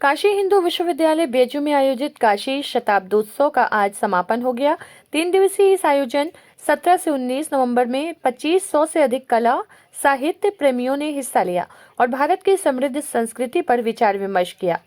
काशी हिंदू विश्वविद्यालय बेजू में आयोजित काशी शताब्दोत्सव का आज समापन हो गया। 3 दिवसीय इस आयोजन 17 से 19 नवंबर में 2500 से अधिक कला साहित्य प्रेमियों ने हिस्सा लिया और भारत की समृद्ध संस्कृति पर विचार विमर्श किया।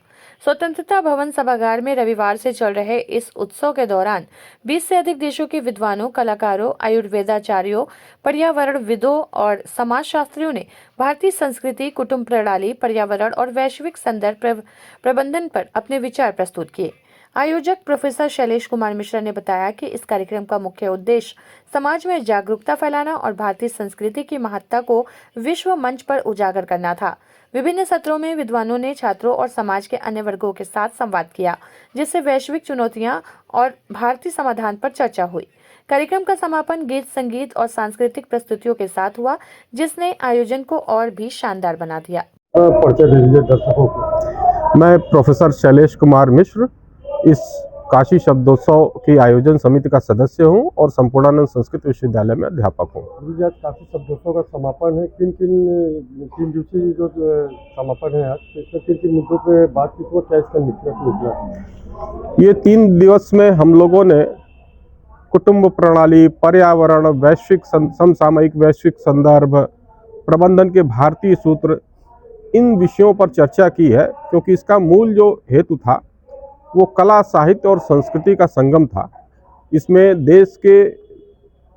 स्वतंत्रता भवन सभागार में रविवार से चल रहे इस उत्सव के दौरान 20 से अधिक देशों के विद्वानों, कलाकारों, आयुर्वेदाचार्यों, पर्यावरणविदों और समाजशास्त्रियों ने भारतीय संस्कृति, कुटुंब प्रणाली, पर्यावरण और वैश्विक संदर्भ प्रबंधन पर अपने विचार प्रस्तुत किए। आयोजक प्रोफेसर शैलेश कुमार मिश्रा ने बताया कि इस कार्यक्रम का मुख्य उद्देश्य समाज में जागरूकता फैलाना और भारतीय संस्कृति की महत्ता को विश्व मंच पर उजागर करना था। विभिन्न सत्रों में विद्वानों ने छात्रों और समाज के अन्य वर्गों के साथ संवाद किया, जिससे वैश्विक चुनौतियां और भारतीय समाधान पर चर्चा हुई। कार्यक्रम का समापन गीत, संगीत और सांस्कृतिक प्रस्तुतियों के साथ हुआ, जिसने आयोजन को और भी शानदार बना दिया। मैं प्रोफेसर शैलेश कुमार मिश्र इस काशी शब्दोत्सव की आयोजन समिति का सदस्य हूं और संपूर्णानंद संस्कृत विश्वविद्यालय में अध्यापक हूं। आज काशी शब्दोत्सव का समापन है। किन तीन दिवसीय जो समापन है आज, इसमें किन मुद्दों पे बात की, क्या इसका निकला? ये 3 दिवस में हम लोगों ने कुटुंब प्रणाली, पर्यावरण, वैश्विक समसामयिक वैश्विक संदर्भ, प्रबंधन के भारतीय सूत्र, इन विषयों पर चर्चा की है, क्योंकि इसका मूल जो हेतु था वो कला, साहित्य और संस्कृति का संगम था। इसमें देश के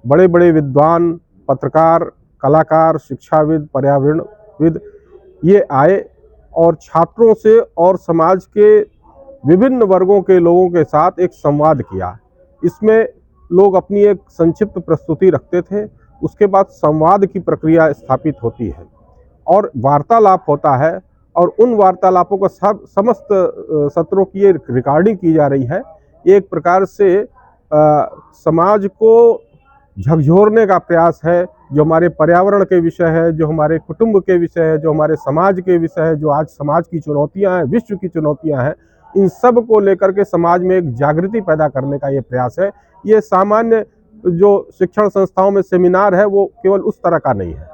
बड़े बड़े विद्वान, पत्रकार, कलाकार, शिक्षाविद, पर्यावरणविद ये आए और छात्रों से और समाज के विभिन्न वर्गों के लोगों के साथ एक संवाद किया। इसमें लोग अपनी एक संक्षिप्त प्रस्तुति रखते थे, उसके बाद संवाद की प्रक्रिया स्थापित होती है और वार्तालाप होता है और उन वार्तालापों को समस्त सत्रों की रिकॉर्डिंग की जा रही है। एक प्रकार से समाज को झकझोरने का प्रयास है, जो हमारे पर्यावरण के विषय है, जो हमारे कुटुंब के विषय है, जो हमारे समाज के विषय है, जो आज समाज की चुनौतियां हैं, विश्व की चुनौतियां हैं, इन सब को लेकर के समाज में एक जागृति पैदा करने का ये प्रयास है। ये सामान्य जो शिक्षण संस्थाओं में सेमिनार है वो केवल उस तरह का नहीं है।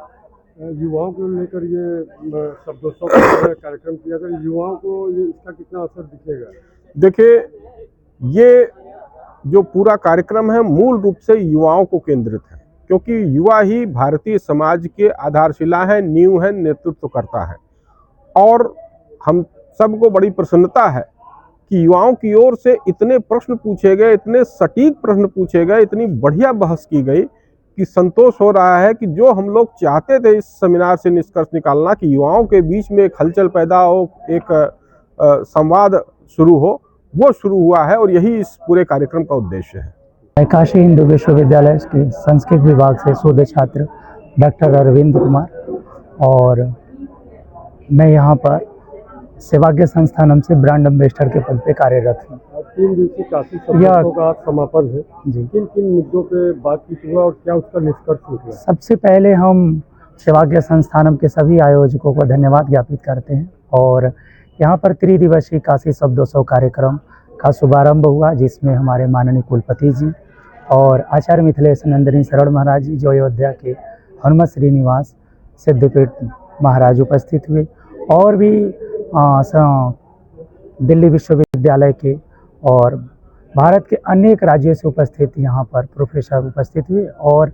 युवाओं को लेकर ये शब्दोत्सव का कार्यक्रम किया था, युवाओं को ये इसका कितना असर दिखेगा? देखिए, ये जो पूरा कार्यक्रम है मूल रूप से युवाओं को केंद्रित है, क्योंकि युवा ही भारतीय समाज के आधारशिला है, नींव है, नेतृत्व करता है। और हम सबको बड़ी प्रसन्नता है कि युवाओं की ओर से इतने प्रश्न पूछे गए, इतने सटीक प्रश्न पूछे गए, इतनी बढ़िया बहस की गई कि संतोष हो रहा है कि जो हम लोग चाहते थे इस सेमिनार से निष्कर्ष निकालना कि युवाओं के बीच में एक हलचल पैदा हो, एक संवाद शुरू हो, वो शुरू हुआ है और यही इस पूरे कार्यक्रम का उद्देश्य है। काशी हिंदू विश्वविद्यालय के संस्कृत विभाग से शोध छात्र डॉक्टर अरविंद कुमार और मैं यहाँ पर सेवाग्य संस्थानम से ब्रांड एम्बेसडर के पद पे कार्यरत हूँ। 3 दिवसीय काशी शब्दोत्सव का समापन है जी। किन मुद्दों पे बातचीत हुआ और क्या उसका निष्कर्ष निकला? सबसे पहले हम सेवाग्य संस्थानम के सभी आयोजकों को धन्यवाद ज्ञापित करते हैं और यहाँ पर 3 दिवसीय काशी शब्दोत्सव कार्यक्रम का शुभारंभ हुआ, जिसमें हमारे माननीय कुलपति जी और आचार्य मिथिलेश नंदिनी शरण महाराज जी, जो अयोध्या के हनुमत श्रीनिवास सिद्धपीठ महाराज उपस्थित हुए और भी दिल्ली विश्वविद्यालय के और भारत के अनेक राज्यों से उपस्थित यहाँ पर प्रोफेसर उपस्थित हुए और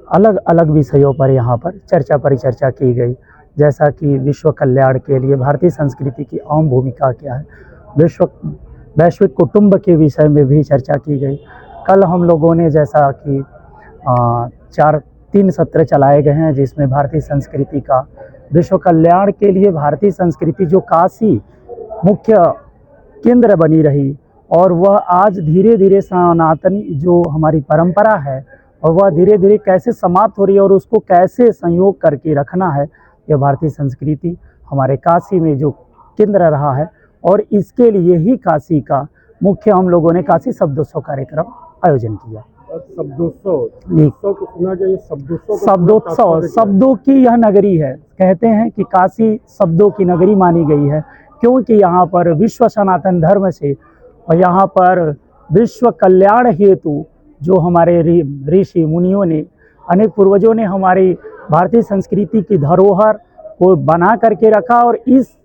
अलग अलग विषयों पर यहाँ पर चर्चा परिचर्चा की गई, जैसा कि विश्व कल्याण के लिए भारतीय संस्कृति की अहम भूमिका क्या है, वैश्विक कुटुंब के विषय में भी चर्चा की गई। कल हम लोगों ने जैसा कि 3 सत्र चलाए गए हैं, जिसमें भारतीय संस्कृति का विश्व कल्याण के लिए भारतीय संस्कृति जो काशी मुख्य केंद्र बनी रही और वह आज धीरे धीरे सनातनी जो हमारी परंपरा है और वह धीरे धीरे कैसे समाप्त हो रही है और उसको कैसे संयोग करके रखना है, यह भारतीय संस्कृति हमारे काशी में जो केंद्र रहा है और इसके लिए ही काशी का मुख्य हम लोगों ने काशी शब्दोत्सव कार्यक्रम आयोजन किया। शब्दोत्सव शब्दों की यह नगरी है। कहते हैं कि काशी शब्दों की नगरी मानी गई है, क्योंकि यहाँ पर विश्व सनातन धर्म से और यहाँ पर विश्व कल्याण हेतु जो हमारे ऋषि मुनियों ने, अनेक पूर्वजों ने हमारी भारतीय संस्कृति की धरोहर को बना करके रखा और इस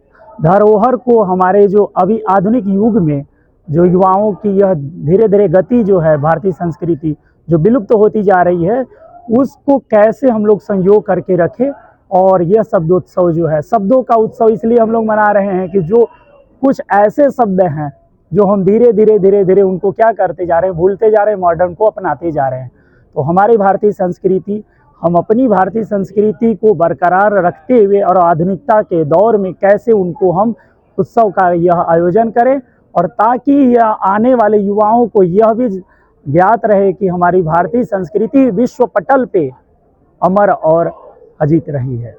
धरोहर को हमारे जो अभी आधुनिक युग में जो युवाओं की यह धीरे धीरे गति जो है भारतीय संस्कृति जो विलुप्त होती जा रही है, उसको कैसे हम लोग संयोग करके रखें। और यह शब्दोत्सव जो है, शब्दों का उत्सव इसलिए हम लोग मना रहे हैं कि जो कुछ ऐसे शब्द हैं जो हम धीरे धीरे उनको क्या करते जा रहे हैं, भूलते जा रहे हैं, मॉडर्न को अपनाते जा रहे हैं। तो हमारी भारतीय संस्कृति, हम अपनी भारतीय संस्कृति को बरकरार रखते हुए और आधुनिकता के दौर में कैसे उनको हम उत्सव का यह आयोजन करें, और ताकि यह आने वाले युवाओं को यह भी ज्ञात रहे कि हमारी भारतीय संस्कृति विश्व पटल पे अमर और अजीत रही है।